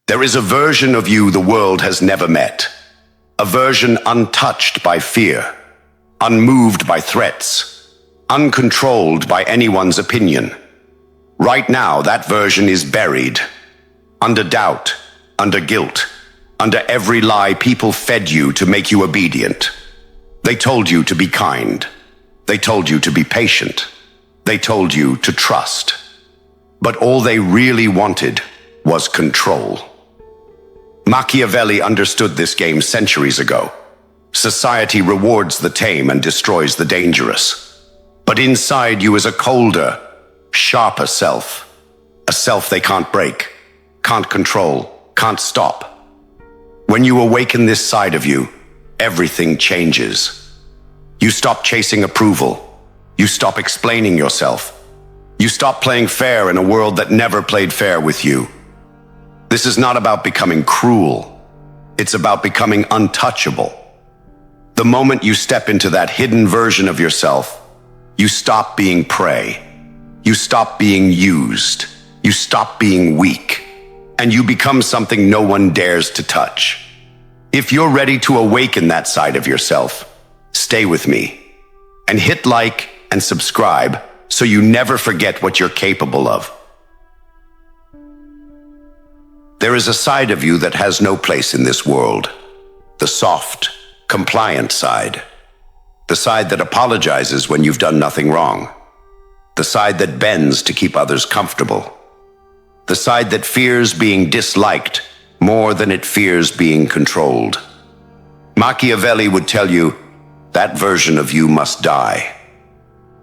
There is a version of you the world has never met. A version untouched by fear, unmoved by threats, uncontrolled by anyone's opinion. Right now, that version is buried, under doubt, under guilt, under every lie people fed you to make you obedient. They told you to be kind. They told you to be patient. They told you to trust. But all they really wanted was control. Machiavelli understood this game centuries ago. Society rewards the tame and destroys the dangerous. But inside you is a colder, sharper self. A self they can't break, can't control, can't stop. When you awaken this side of you, everything changes. You stop chasing approval. You stop explaining yourself. You stop playing fair in a world that never played fair with you. This is not about becoming cruel. It's about becoming untouchable. The moment you step into that hidden version of yourself, you stop being prey. You stop being used. You stop being weak. And you become something no one dares to touch. If you're ready to awaken that side of yourself, stay with me and hit like and subscribe so you never forget what you're capable of. There is a side of you that has no place in this world. The soft, compliant side. The side that apologizes when you've done nothing wrong. The side that bends to keep others comfortable. The side that fears being disliked more than it fears being controlled. Machiavelli would tell you that version of you must die.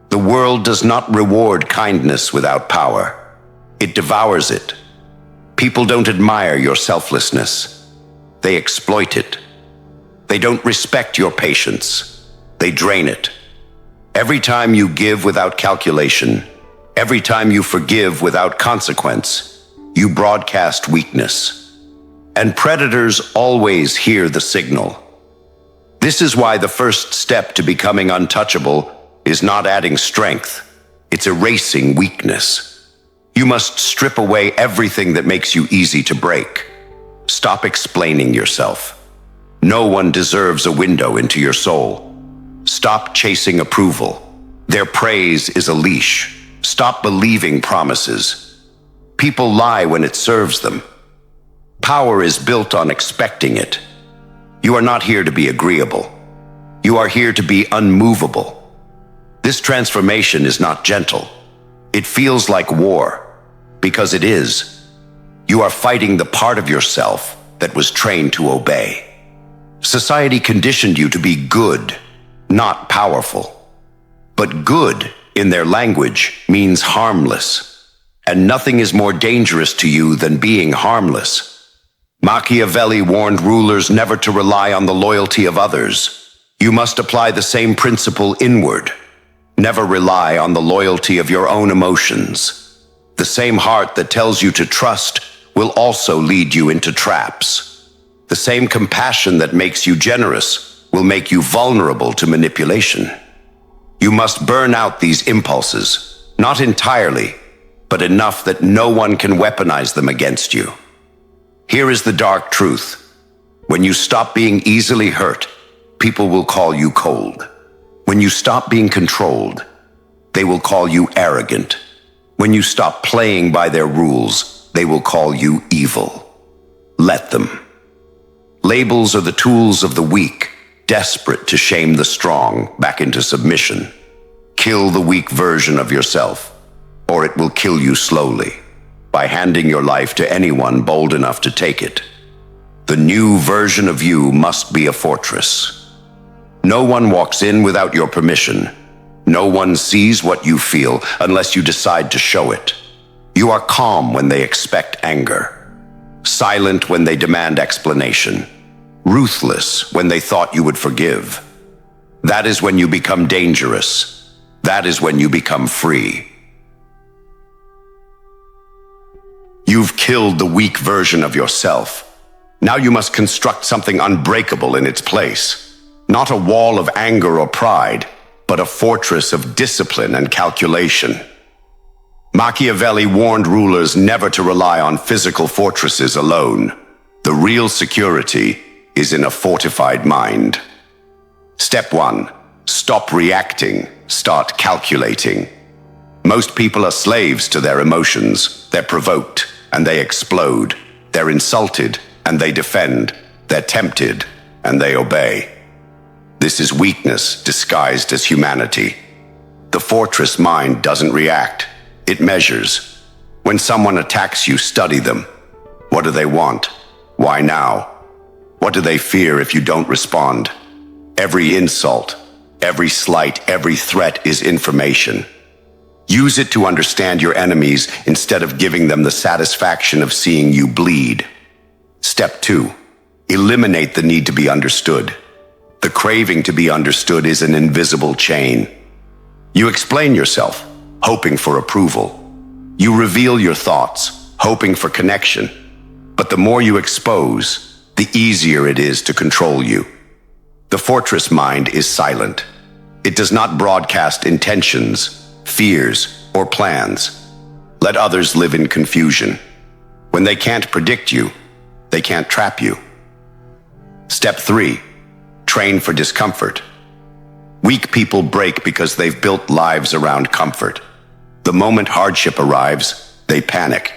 The world does not reward kindness without power. It devours it. People don't admire your selflessness. They exploit it. They don't respect your patience. They drain it. Every time you give without calculation, every time you forgive without consequence, you broadcast weakness. And predators always hear the signal. This is why the first step to becoming untouchable is not adding strength. It's erasing weakness. You must strip away everything that makes you easy to break. Stop explaining yourself. No one deserves a window into your soul. Stop chasing approval. Their praise is a leash. Stop believing promises. People lie when it serves them. Power is built on expecting it. You are not here to be agreeable. You are here to be unmovable. This transformation is not gentle. It feels like war, because it is. You are fighting the part of yourself that was trained to obey. Society conditioned you to be good, not powerful. But good, in their language, means harmless. And nothing is more dangerous to you than being harmless. Machiavelli warned rulers never to rely on the loyalty of others. You must apply the same principle inward. Never rely on the loyalty of your own emotions. The same heart that tells you to trust will also lead you into traps. The same compassion that makes you generous will make you vulnerable to manipulation. You must burn out these impulses, not entirely, but enough that no one can weaponize them against you. Here is the dark truth. When you stop being easily hurt, people will call you cold. When you stop being controlled, they will call you arrogant. When you stop playing by their rules, they will call you evil. Let them. Labels are the tools of the weak, desperate to shame the strong back into submission. Kill the weak version of yourself, or it will kill you slowly, by handing your life to anyone bold enough to take it. The new version of you must be a fortress. No one walks in without your permission. No one sees what you feel unless you decide to show it. You are calm when they expect anger, silent when they demand explanation, ruthless when they thought you would forgive. That is when you become dangerous. That is when you become free. You've killed the weak version of yourself. Now you must construct something unbreakable in its place. Not a wall of anger or pride, but a fortress of discipline and calculation. Machiavelli warned rulers never to rely on physical fortresses alone. The real security is in a fortified mind. Step 1. Stop reacting. Start calculating. Most people are slaves to their emotions. They're provoked and they explode. They're insulted and they defend. They're tempted and they obey. This is weakness disguised as humanity. The fortress mind doesn't react. It measures. When someone attacks you, study them. What do they want? Why now? What do they fear if you don't respond? Every insult, every slight, every threat is information. Use it to understand your enemies instead of giving them the satisfaction of seeing you bleed. Step 2. Eliminate the need to be understood. The craving to be understood is an invisible chain. You explain yourself, hoping for approval. You reveal your thoughts, hoping for connection. But the more you expose, the easier it is to control you. The fortress mind is silent. It does not broadcast intentions, fears, or plans. Let others live in confusion. When they can't predict you, they can't trap you. Step 3. Train for discomfort. Weak people break because they've built lives around comfort. The moment hardship arrives, they panic.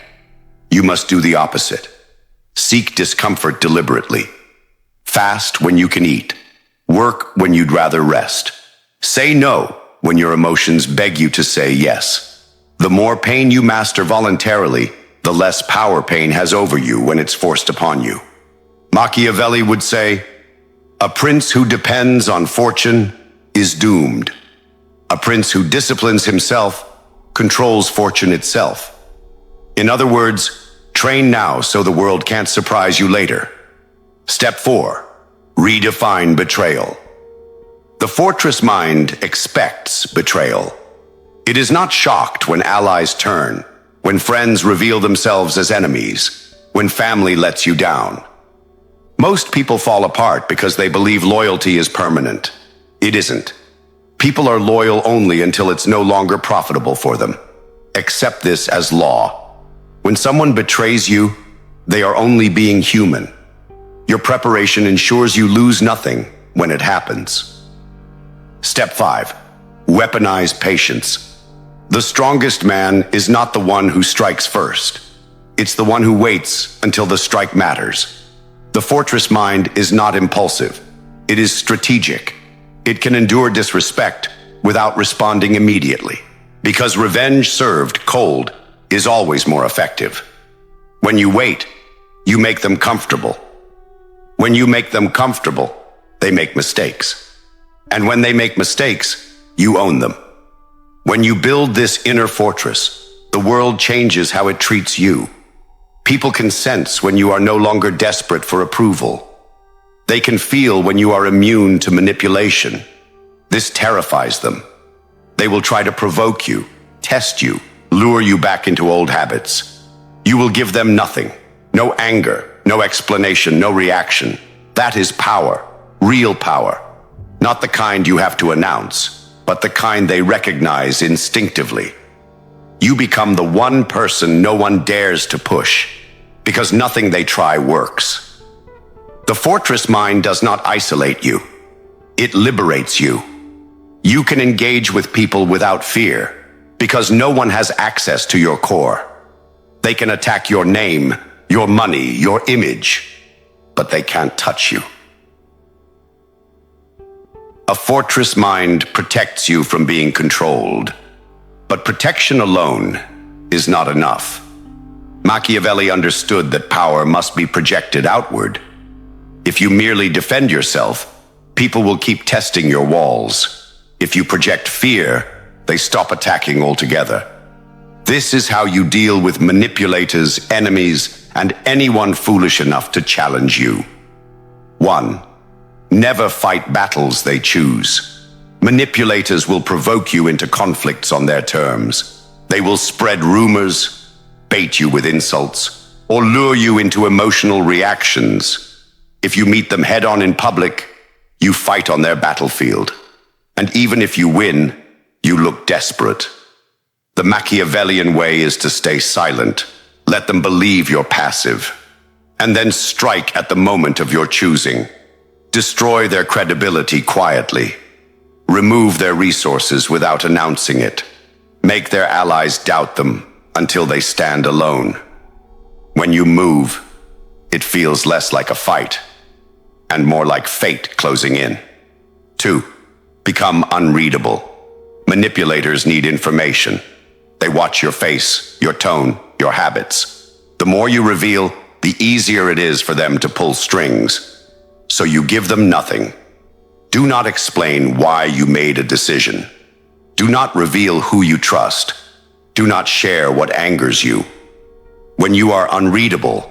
You must do the opposite. Seek discomfort deliberately. Fast when you can eat. Work when you'd rather rest. Say no when your emotions beg you to say yes. The more pain you master voluntarily, the less power pain has over you when it's forced upon you. Machiavelli would say, "A prince who depends on fortune is doomed. A prince who disciplines himself controls fortune itself." In other words, train now so the world can't surprise you later. Step 4. Redefine betrayal. The fortress mind expects betrayal. It is not shocked when allies turn, when friends reveal themselves as enemies, when family lets you down. Most people fall apart because they believe loyalty is permanent. It isn't. People are loyal only until it's no longer profitable for them. Accept this as law. When someone betrays you, they are only being human. Your preparation ensures you lose nothing when it happens. Step 5. Weaponize patience. The strongest man is not the one who strikes first. It's the one who waits until the strike matters. The fortress mind is not impulsive. It is strategic. It can endure disrespect without responding immediately, because revenge served cold is always more effective. When you wait, you make them comfortable. When you make them comfortable, they make mistakes. And when they make mistakes, you own them. When you build this inner fortress, the world changes how it treats you. People can sense when you are no longer desperate for approval. They can feel when you are immune to manipulation. This terrifies them. They will try to provoke you, test you, lure you back into old habits. You will give them nothing. No anger, no explanation, no reaction. That is power, real power. Not the kind you have to announce, but the kind they recognize instinctively. You become the one person no one dares to push, because nothing they try works. The fortress mind does not isolate you. It liberates you. You can engage with people without fear, because no one has access to your core. They can attack your name, your money, your image, but they can't touch you. A fortress mind protects you from being controlled, but protection alone is not enough. Machiavelli understood that power must be projected outward. If you merely defend yourself, people will keep testing your walls. If you project fear, they stop attacking altogether. This is how you deal with manipulators, enemies, and anyone foolish enough to challenge you. 1. Never fight battles they choose. Manipulators will provoke you into conflicts on their terms. They will spread rumors, bait you with insults, or lure you into emotional reactions. If you meet them head-on in public, you fight on their battlefield. And even if you win, you look desperate. The Machiavellian way is to stay silent, let them believe you're passive, and then strike at the moment of your choosing. Destroy their credibility quietly. Remove their resources without announcing it. Make their allies doubt them until they stand alone. When you move, it feels less like a fight and more like fate closing in. 2. Become unreadable. Manipulators need information. They watch your face, your tone, your habits. The more you reveal, the easier it is for them to pull strings. So you give them nothing. Do not explain why you made a decision. Do not reveal who you trust. Do not share what angers you. When you are unreadable,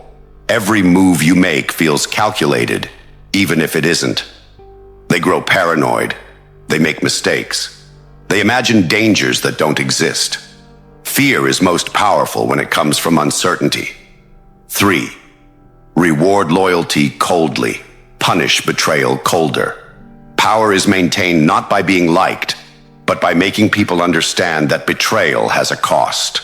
every move you make feels calculated, even if it isn't. They grow paranoid. They make mistakes. They imagine dangers that don't exist. Fear is most powerful when it comes from uncertainty. 3. Reward loyalty coldly. Punish betrayal colder. Power is maintained not by being liked, but by making people understand that betrayal has a cost.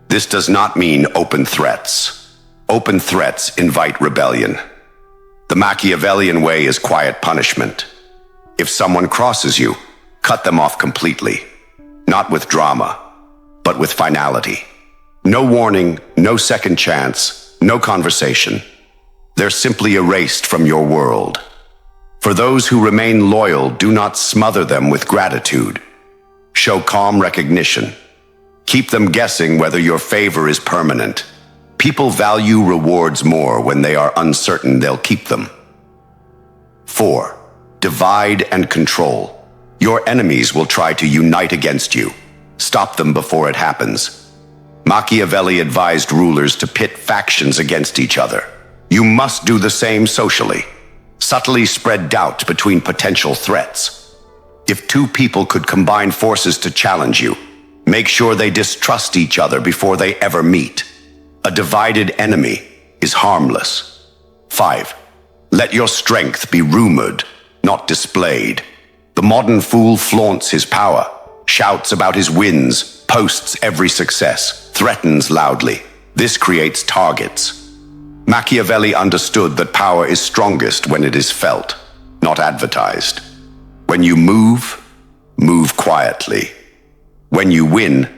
This does not mean open threats. Open threats invite rebellion. The Machiavellian way is quiet punishment. If someone crosses you, cut them off completely. Not with drama, but with finality. No warning, no second chance, no conversation. They're simply erased from your world. For those who remain loyal, do not smother them with gratitude. Show calm recognition. Keep them guessing whether your favor is permanent. People value rewards more when they are uncertain they'll keep them. 4. Divide and control. Your enemies will try to unite against you. Stop them before it happens. Machiavelli advised rulers to pit factions against each other. You must do the same socially. Subtly spread doubt between potential threats. If 2 people could combine forces to challenge you, make sure they distrust each other before they ever meet. A divided enemy is harmless. 5. Let your strength be rumored, not displayed. The modern fool flaunts his power, shouts about his wins, posts every success, threatens loudly. This creates targets. Machiavelli understood that power is strongest when it is felt, not advertised. When you move, move quietly. When you win,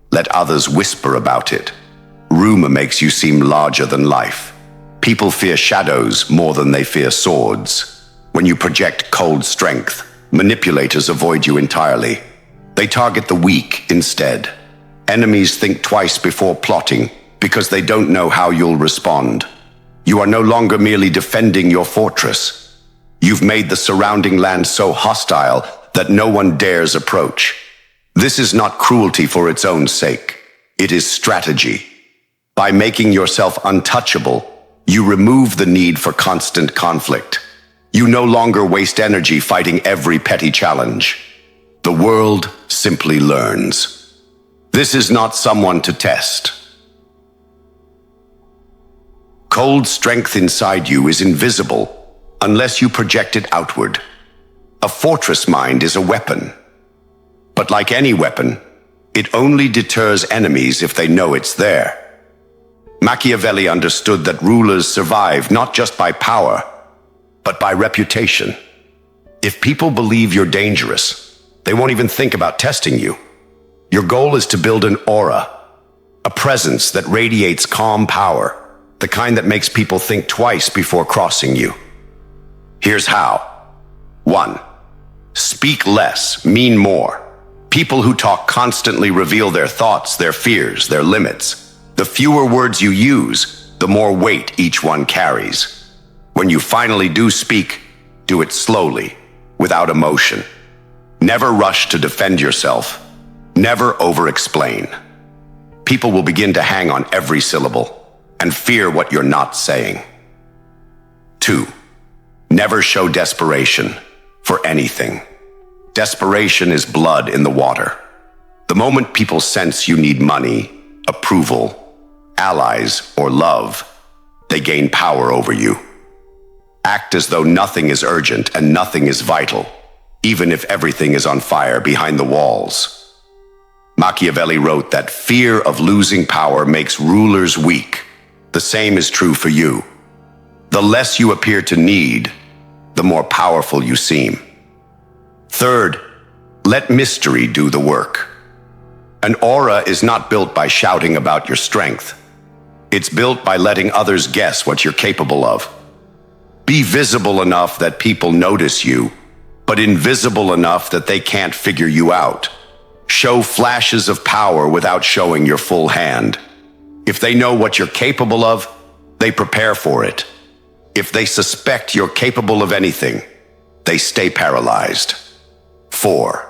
let others whisper about it. Rumor makes you seem larger than life. People fear shadows more than they fear swords. When you project cold strength, manipulators avoid you entirely. They target the weak instead. Enemies think twice before plotting because they don't know how you'll respond. You are no longer merely defending your fortress. You've made the surrounding land so hostile that no one dares approach. This is not cruelty for its own sake. It is strategy. By making yourself untouchable, you remove the need for constant conflict. You no longer waste energy fighting every petty challenge. The world simply learns. This is not someone to test. Cold strength inside you is invisible unless you project it outward. A fortress mind is a weapon. But like any weapon, it only deters enemies if they know it's there. Machiavelli understood that rulers survive not just by power, but by reputation. If people believe you're dangerous, they won't even think about testing you. Your goal is to build an aura, a presence that radiates calm power, the kind that makes people think twice before crossing you. Here's how. 1. Speak less, mean more. People who talk constantly reveal their thoughts, their fears, their limits. The fewer words you use, the more weight each one carries. When you finally do speak, do it slowly, without emotion. Never rush to defend yourself. Never over-explain. People will begin to hang on every syllable and fear what you're not saying. 2. Never show desperation for anything. Desperation is blood in the water. The moment people sense you need money, approval, allies, or love, they gain power over you. Act as though nothing is urgent and nothing is vital, even if everything is on fire behind the walls. Machiavelli wrote that fear of losing power makes rulers weak. The same is true for you. The less you appear to need, the more powerful you seem. Third, let mystery do the work. An aura is not built by shouting about your strength. It's built by letting others guess what you're capable of. Be visible enough that people notice you, but invisible enough that they can't figure you out. Show flashes of power without showing your full hand. If they know what you're capable of, they prepare for it. If they suspect you're capable of anything, they stay paralyzed. 4.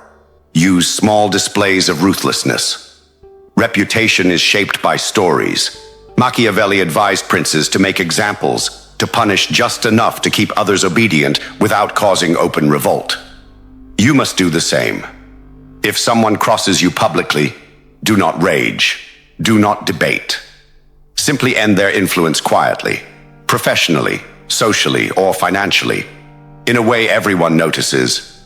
Use small displays of ruthlessness. Reputation is shaped by stories. Machiavelli advised princes to make examples, to punish just enough to keep others obedient without causing open revolt. You must do the same. If someone crosses you publicly, do not rage. Do not debate. Simply end their influence quietly, professionally, socially, or financially, in a way everyone notices.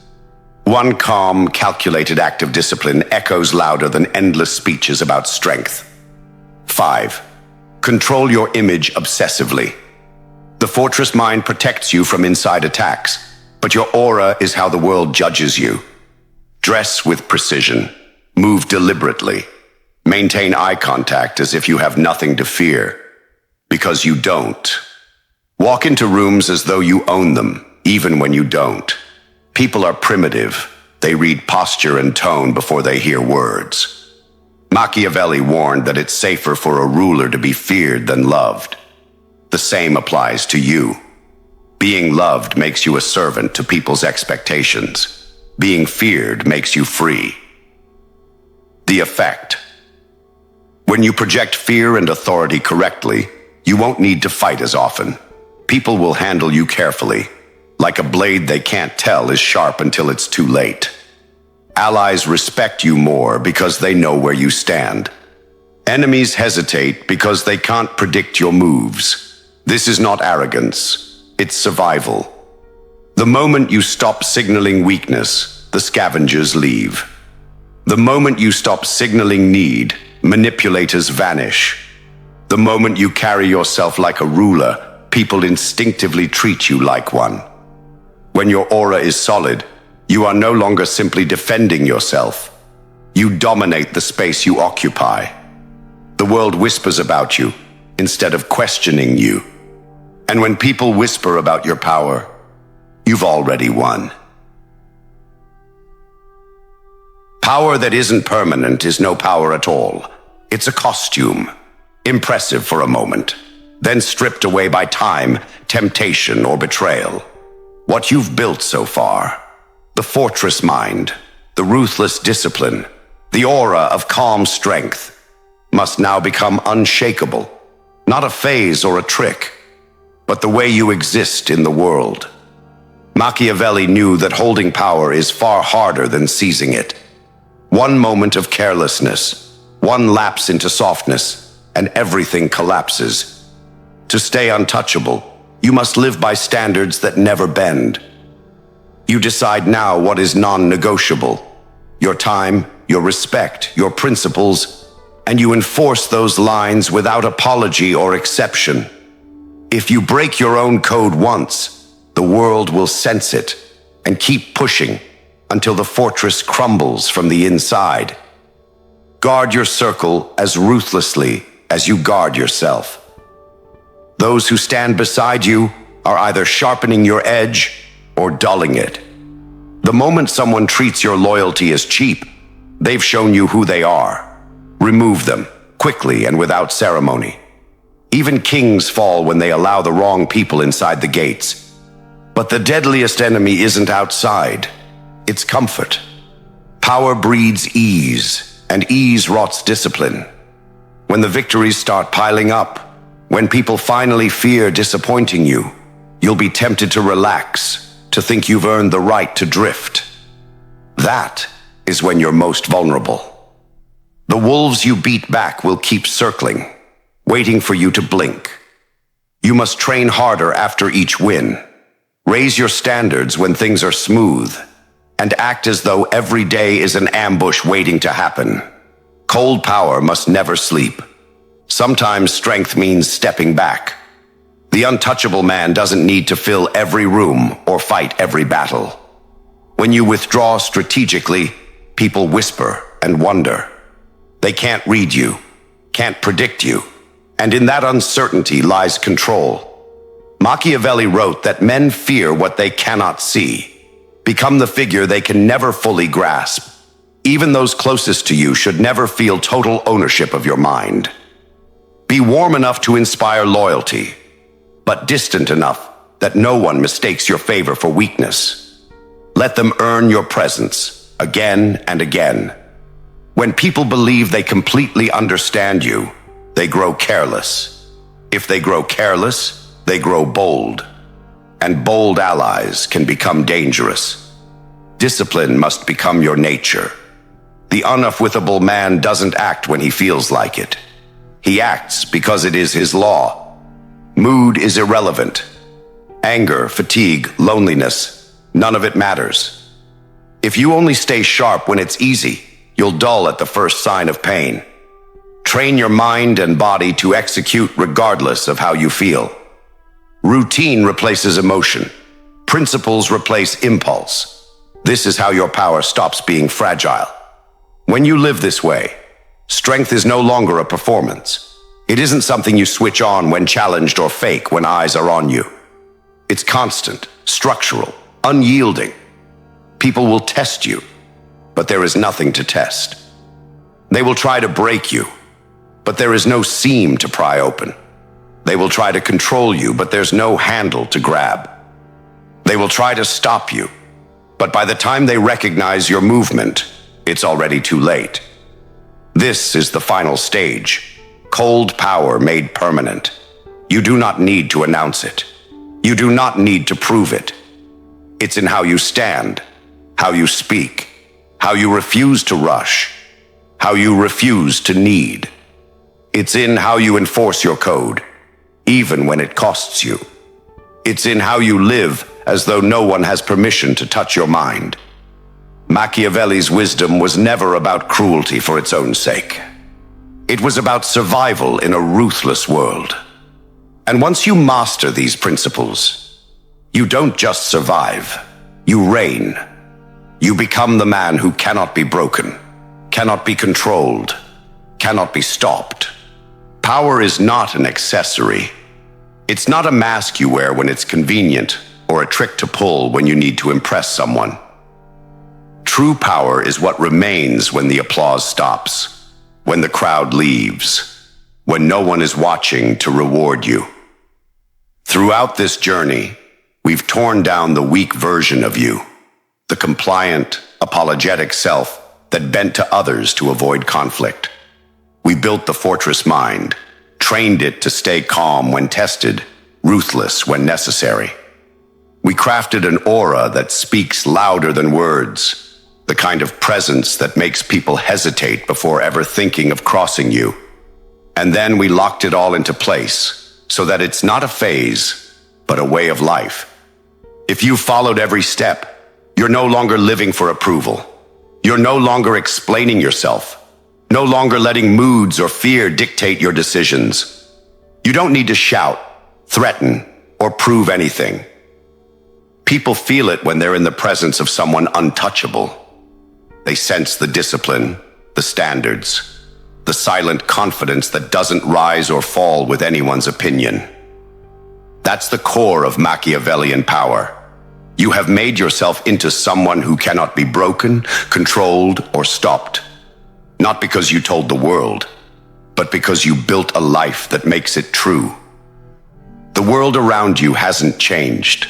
One calm, calculated act of discipline echoes louder than endless speeches about strength. 5. Control your image obsessively. The fortress mind protects you from inside attacks, but your aura is how the world judges you. Dress with precision. Move deliberately. Maintain eye contact as if you have nothing to fear, because you don't. Walk into rooms as though you own them, even when you don't. People are primitive. They read posture and tone before they hear words. Machiavelli warned that it's safer for a ruler to be feared than loved. The same applies to you. Being loved makes you a servant to people's expectations. Being feared makes you free. The effect. When you project fear and authority correctly, you won't need to fight as often. People will handle you carefully. Like a blade they can't tell is sharp until it's too late. Allies respect you more because they know where you stand. Enemies hesitate because they can't predict your moves. This is not arrogance, it's survival. The moment you stop signaling weakness, the scavengers leave. The moment you stop signaling need, manipulators vanish. The moment you carry yourself like a ruler, people instinctively treat you like one. When your aura is solid, you are no longer simply defending yourself. You dominate the space you occupy. The world whispers about you instead of questioning you. And when people whisper about your power, you've already won. Power that isn't permanent is no power at all. It's a costume, impressive for a moment, then stripped away by time, temptation, or betrayal. What you've built so far, the fortress mind, the ruthless discipline, the aura of calm strength, must now become unshakable, not a phase or a trick, but the way you exist in the world. Machiavelli knew that holding power is far harder than seizing it. One moment of carelessness, one lapse into softness, and everything collapses. To stay untouchable, you must live by standards that never bend. You decide now what is non-negotiable: your time, your respect, your principles, and you enforce those lines without apology or exception. If you break your own code once, the world will sense it and keep pushing until the fortress crumbles from the inside. Guard your circle as ruthlessly as you guard yourself. Those who stand beside you are either sharpening your edge or dulling it. The moment someone treats your loyalty as cheap, they've shown you who they are. Remove them, quickly and without ceremony. Even kings fall when they allow the wrong people inside the gates. But the deadliest enemy isn't outside, it's comfort. Power breeds ease, and ease rots discipline. When the victories start piling up, when people finally fear disappointing you, you'll be tempted to relax, to think you've earned the right to drift. That is when you're most vulnerable. The wolves you beat back will keep circling, waiting for you to blink. You must train harder after each win. Raise your standards when things are smooth, and act as though every day is an ambush waiting to happen. Cold power must never sleep. Sometimes strength means stepping back. The untouchable man doesn't need to fill every room or fight every battle. When you withdraw strategically, people whisper and wonder. They can't read you, can't predict you, and in that uncertainty lies control. Machiavelli wrote that men fear what they cannot see, become the figure they can never fully grasp. Even those closest to you should never feel total ownership of your mind. Be warm enough to inspire loyalty, but distant enough that no one mistakes your favor for weakness. Let them earn your presence again and again. When people believe they completely understand you, they grow careless. If they grow careless, they grow bold. And bold allies can become dangerous. Discipline must become your nature. The unaffwithable man doesn't act when he feels like it. He acts because it is his law. Mood is irrelevant. Anger, fatigue, loneliness, none of it matters. If you only stay sharp when it's easy, you'll dull at the first sign of pain. Train your mind and body to execute regardless of how you feel. Routine replaces emotion. Principles replace impulse. This is how your power stops being fragile. When you live this way, strength is no longer a performance. It isn't something you switch on when challenged or fake when eyes are on you. It's constant, structural, unyielding. People will test you, but there is nothing to test. They will try to break you, but there is no seam to pry open. They will try to control you, but there's no handle to grab. They will try to stop you, but by the time they recognize your movement, it's already too late. This is the final stage, cold power made permanent. You do not need to announce it. You do not need to prove it. It's in how you stand, how you speak, how you refuse to rush, how you refuse to need. It's in how you enforce your code, even when it costs you. It's in how you live as though no one has permission to touch your mind. Machiavelli's wisdom was never about cruelty for its own sake. It was about survival in a ruthless world. And once you master these principles, you don't just survive, you reign. You become the man who cannot be broken, cannot be controlled, cannot be stopped. Power is not an accessory. It's not a mask you wear when it's convenient or a trick to pull when you need to impress someone. True power is what remains when the applause stops, when the crowd leaves, when no one is watching to reward you. Throughout this journey, we've torn down the weak version of you, the compliant, apologetic self that bent to others to avoid conflict. We built the fortress mind, trained it to stay calm when tested, ruthless when necessary. We crafted an aura that speaks louder than words, the kind of presence that makes people hesitate before ever thinking of crossing you. And then we locked it all into place, so that it's not a phase, but a way of life. If you followed every step, you're no longer living for approval. You're no longer explaining yourself, no longer letting moods or fear dictate your decisions. You don't need to shout, threaten, or prove anything. People feel it when they're in the presence of someone untouchable. They sense the discipline, the standards, the silent confidence that doesn't rise or fall with anyone's opinion. That's the core of Machiavellian power. You have made yourself into someone who cannot be broken, controlled, or stopped. Not because you told the world, but because you built a life that makes it true. The world around you hasn't changed.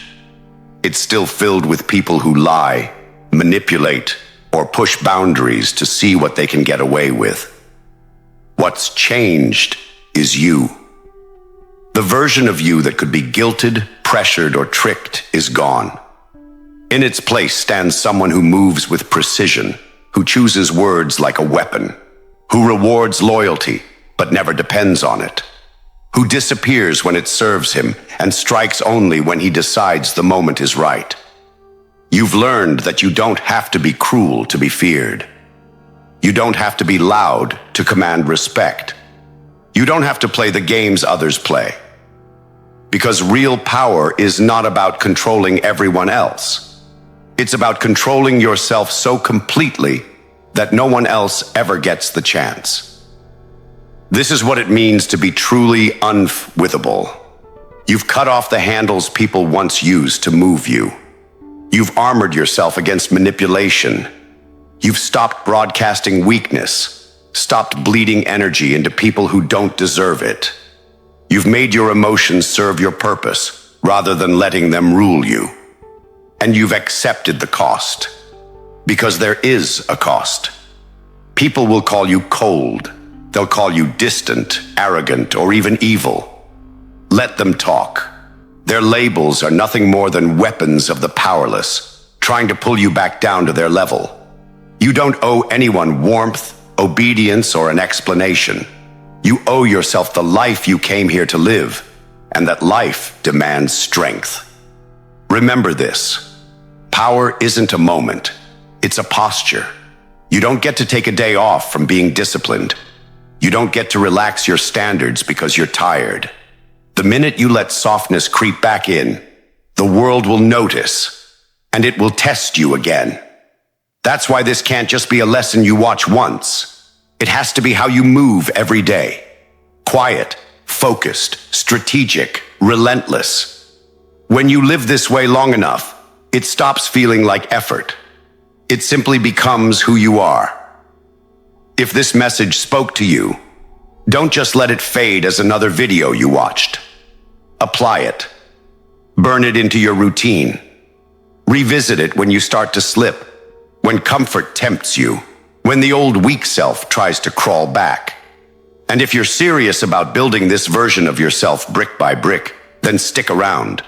It's still filled with people who lie, manipulate, or push boundaries to see what they can get away with. What's changed is you. The version of you that could be guilted, pressured, or tricked is gone. In its place stands someone who moves with precision, who chooses words like a weapon, who rewards loyalty but never depends on it, who disappears when it serves him and strikes only when he decides the moment is right. You've learned that you don't have to be cruel to be feared. You don't have to be loud to command respect. You don't have to play the games others play. Because real power is not about controlling everyone else. It's about controlling yourself so completely that no one else ever gets the chance. This is what it means to be truly unwithable. You've cut off the handles people once used to move you. You've armored yourself against manipulation. You've stopped broadcasting weakness, stopped bleeding energy into people who don't deserve it. You've made your emotions serve your purpose rather than letting them rule you. And you've accepted the cost. Because there is a cost. People will call you cold. They'll call you distant, arrogant, or even evil. Let them talk. Their labels are nothing more than weapons of the powerless, trying to pull you back down to their level. You don't owe anyone warmth, obedience, or an explanation. You owe yourself the life you came here to live, and that life demands strength. Remember this. Power isn't a moment. It's a posture. You don't get to take a day off from being disciplined. You don't get to relax your standards because you're tired. The minute you let softness creep back in, the world will notice, and it will test you again. That's why this can't just be a lesson you watch once. It has to be how you move every day. Quiet, focused, strategic, relentless. When you live this way long enough, it stops feeling like effort. It simply becomes who you are. If this message spoke to you, don't just let it fade as another video you watched. Apply it. Burn it into your routine. Revisit it when you start to slip, when comfort tempts you, when the old weak self tries to crawl back. And if you're serious about building this version of yourself brick by brick, then stick around.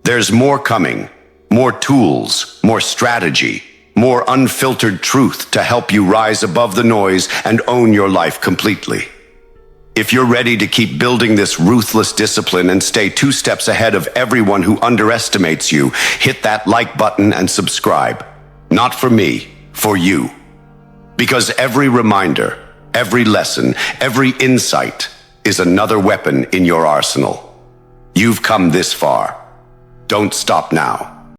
There's more coming, more tools, more strategy, more unfiltered truth to help you rise above the noise and own your life completely. If you're ready to keep building this ruthless discipline and stay 2 steps ahead of everyone who underestimates you, hit that like button and subscribe. Not for me, for you. Because every reminder, every lesson, every insight is another weapon in your arsenal. You've come this far. Don't stop now.